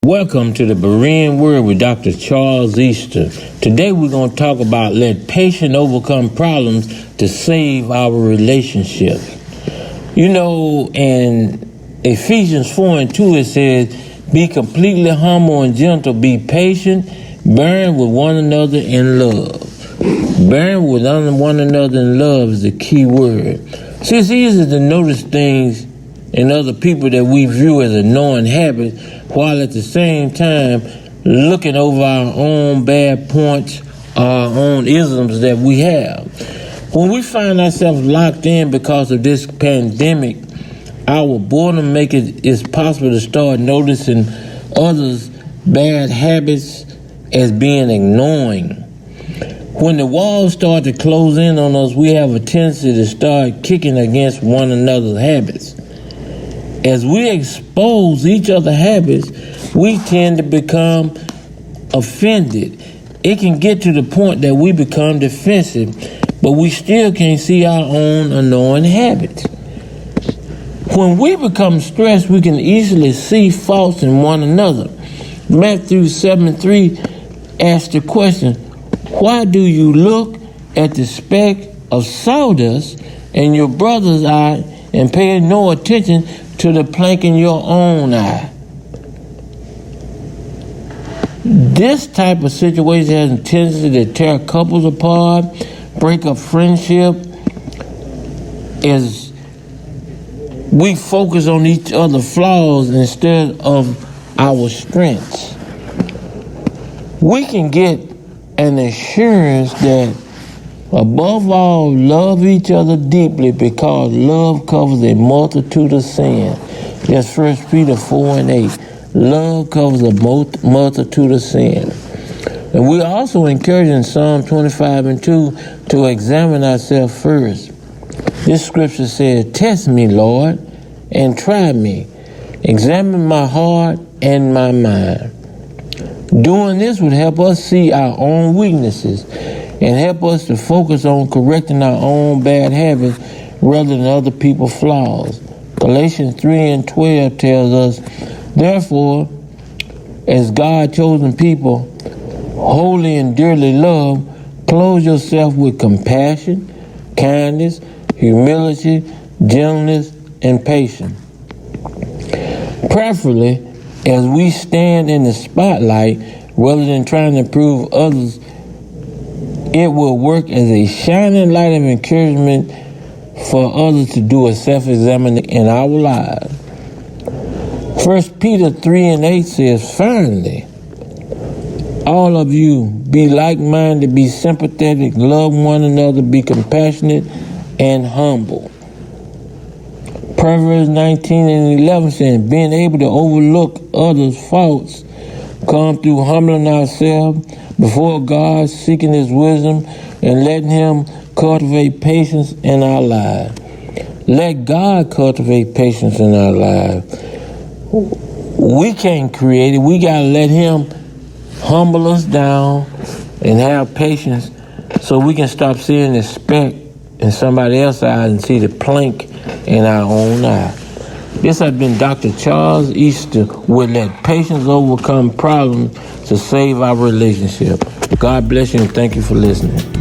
Welcome to the Berean Word with Dr. Charles Easter. Today we're going to talk about let patience overcome problems to save our relationship. You know, in Ephesians 4:2 it says, be completely humble and gentle, be patient, bearing with one another in love. Bearing with one another in love is the key word. See, it's easy to notice things in other people that we view as annoying habits, while at the same time looking over our own bad points, our own isms that we have. When we find ourselves locked in because of this pandemic, our boredom makes it possible to start noticing others' bad habits as being annoying. When the walls start to close in on us, we have a tendency to start kicking against one another's habits. As we expose each other's habits, we tend to become offended. It can get to the point that we become defensive, but we still can't see our own annoying habits. When we become stressed, we can easily see faults in one another. Matthew 7:3 asks the question, why do you look at the speck of sawdust in your brother's eye and pay no attention to the plank in your own eye? This type of situation has a tendency to tear couples apart, break up friendship, as we focus on each other's flaws instead of our strengths. We can get an assurance that above all, love each other deeply because love covers a multitude of sin. That's 1 Peter 4:8. Love covers a multitude of sin. And we also encourage in Psalm 25:2 to examine ourselves first. This scripture says, test me, Lord, and try me. Examine my heart and my mind. Doing this would help us see our own weaknesses and help us to focus on correcting our own bad habits rather than other people's flaws. Galatians 3:12 tells us, therefore, as God's chosen people, holy and dearly loved, clothe yourself with compassion, kindness, humility, gentleness, and patience. Preferably, as we stand in the spotlight, rather than trying to improve others, it will work as a shining light of encouragement for others to do a self-examining in our lives. 1 Peter 3:8 says, finally, all of you be like-minded, be sympathetic, love one another, be compassionate and humble. Proverbs 19:11 says, being able to overlook others' faults come through humbling ourselves before God, seeking His wisdom, and letting Him cultivate patience in our lives. Let God cultivate patience in our lives. We can't create it. We got to let Him humble us down and have patience so we can stop seeing the speck in somebody else's eyes and see the plank in our own eye. This has been Dr. Charles Easter with Let Patience Overcome Problems to Save Our Relationship. God bless you and thank you for listening.